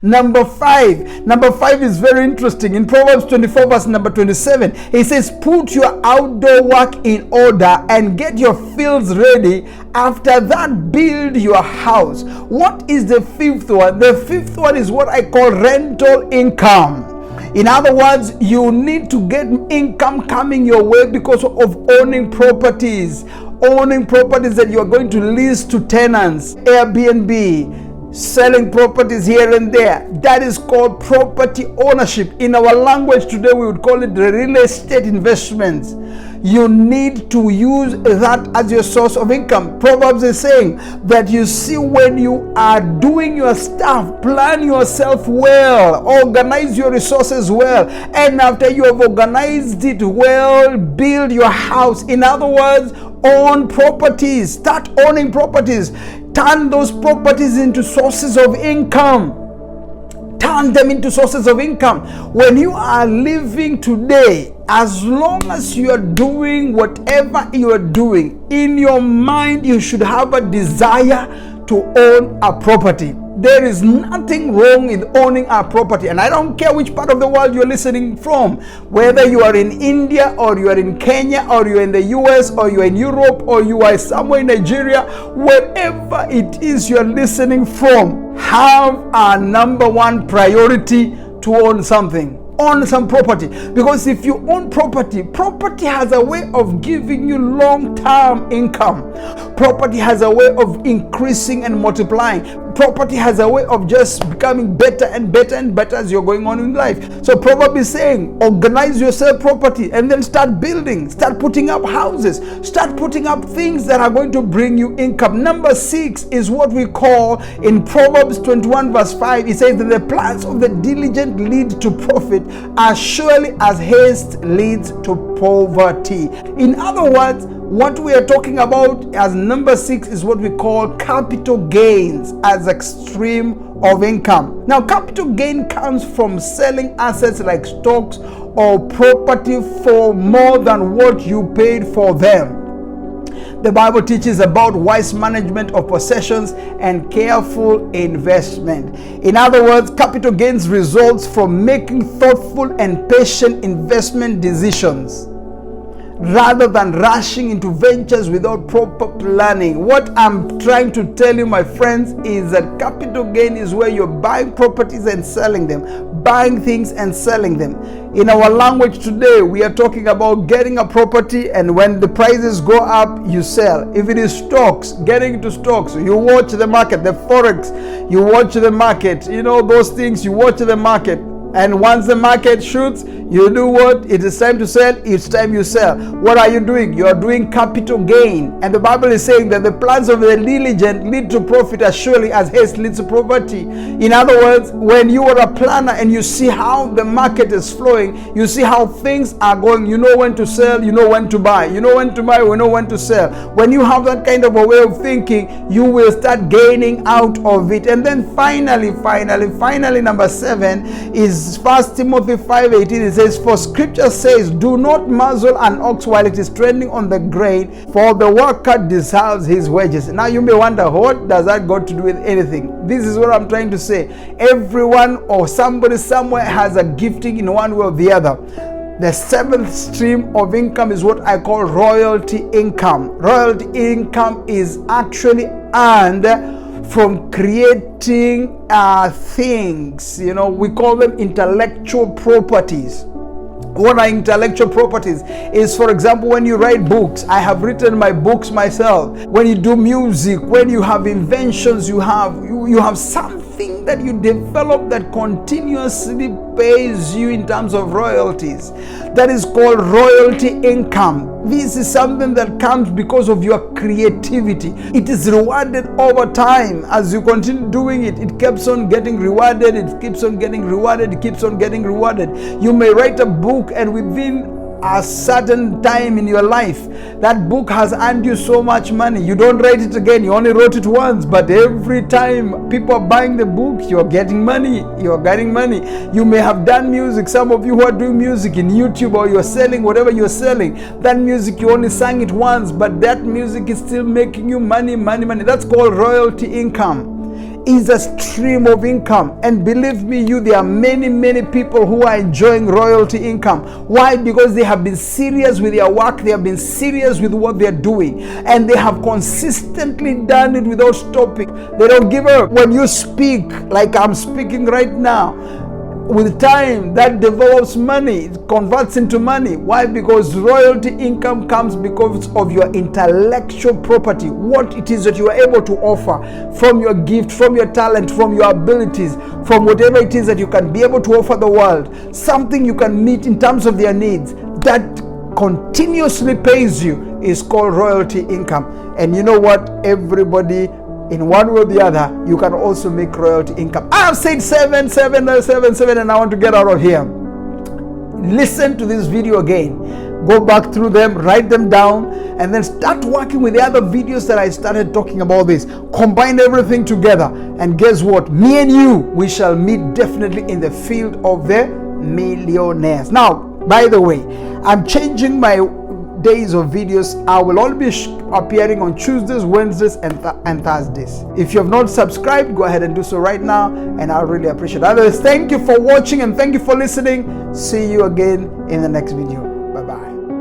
Number five is very interesting. In Proverbs 24 verse number 27, it says, put your outdoor work in order and get your fields ready. After that, build your house. What is the fifth one? The fifth one is what I call rental income. In other words, you need to get income coming your way because of owning properties. Owning properties that you are going to lease to tenants, Airbnb, selling properties here and there. That is called property ownership. In our language today, we would call it the real estate investments. You need to use that as your source of income. Proverbs is saying that, you see, when you are doing your stuff, plan yourself well, organize your resources well, and after you have organized it well, build your house. In other words, own properties. Start owning properties. Turn those properties into sources of income. Turn them into sources of income. When you are living today, as long as you are doing whatever you are doing, in your mind you should have a desire to own a property. There is nothing wrong with owning a property. And I don't care which part of the world you're listening from, whether you are in India or you are in Kenya or you're in the US or you're in Europe or you are somewhere in Nigeria, wherever it is you're listening from, have a number one priority to own something. Own some property. Because if you own property, property has a way of giving you long-term income. Property has a way of increasing and multiplying. Property has a way of just becoming better and better and better as you're going on in life. So Proverbs is saying, organize yourself property and then start building, start putting up houses, start putting up things that are going to bring you income. Number 6 is what we call, in Proverbs 21 verse 5, it says that the plans of the diligent lead to profit as surely as haste leads to poverty. In other words, what we are talking about as number 6 is what we call capital gains as a stream of income. Now, capital gain comes from selling assets like stocks or property for more than what you paid for them. The Bible teaches about wise management of possessions and careful investment. In other words, capital gains results from making thoughtful and patient investment decisions rather than rushing into ventures without proper planning. What I'm trying to tell you, my friends, is that capital gain is where you're buying properties and selling them, buying things and selling them. In our language today, we are talking about getting a property, and when the prices go up, you sell. If it is stocks, getting into stocks, you watch the market, the forex, you watch the market, those things, you watch the market. And once the market shoots, you do what? It is time to sell, it's time you sell. What are you doing? You are doing capital gain. And the Bible is saying that the plans of the diligent lead to profit as surely as haste leads to poverty. In other words, when you are a planner and you see how the market is flowing, you see how things are going, you know when to sell, you know when to buy. You know when to buy, you know when to sell. When you have that kind of a way of thinking, you will start gaining out of it. And then finally, number 7 is 1 Timothy 5:18. It says, for scripture says, do not muzzle an ox while it is treading on the grain, for the worker deserves his wages. Now you may wonder, what does that got to do with anything? This is what I'm trying to say. Everyone or somebody somewhere has a gifting in one way or the other. The 7th stream of income is what I call royalty income. Royalty income is actually earned from creating things. We call them intellectual properties. What are intellectual properties? Is, for example, when you write books. I have written my books myself. When you do music, when you have inventions, you have something that you develop that continuously pays you in terms of royalties. That is called royalty income. This is something that comes because of your creativity. It is rewarded over time. As you continue doing it, it keeps on getting rewarded, it keeps on getting rewarded, it keeps on getting rewarded. You may write a book, and within a certain time in your life, that book has earned you so much money. You don't write it again, you only wrote it once, but every time people are buying the book, you're getting money. You may have done music. Some of you who are doing music in YouTube, or you're selling whatever you're selling, that music, you only sang it once, but that music is still making you money. That's called royalty income. is a stream of income. And believe me, there are many people who are enjoying royalty income. Why? Because they have been serious with their work, they have been serious with what they're doing, and they have consistently done it without stopping. They don't give up. When you speak like I'm speaking right now, with time that develops money, it converts into money. Why? Because royalty income comes because of your intellectual property, what it is that you are able to offer from your gift, from your talent, from your abilities, from whatever it is that you can be able to offer the world, something you can meet in terms of their needs that continuously pays you is called royalty income. And you know what? Everybody, in one way or the other, you can also make royalty income. I have said 7, and I want to get out of here. Listen to this video again. Go back through them, write them down, and then start working with the other videos that I started talking about this. Combine everything together, and guess what? Me and you, we shall meet definitely in the field of the millionaires. Now, by the way, I'm changing my days of videos. I will only be appearing on Tuesdays, Wednesdays, and Thursdays. If you have not subscribed, go ahead and do so right now, and I really appreciate it. Otherwise, thank you for watching and thank you for listening. See you again in the next video. Bye bye.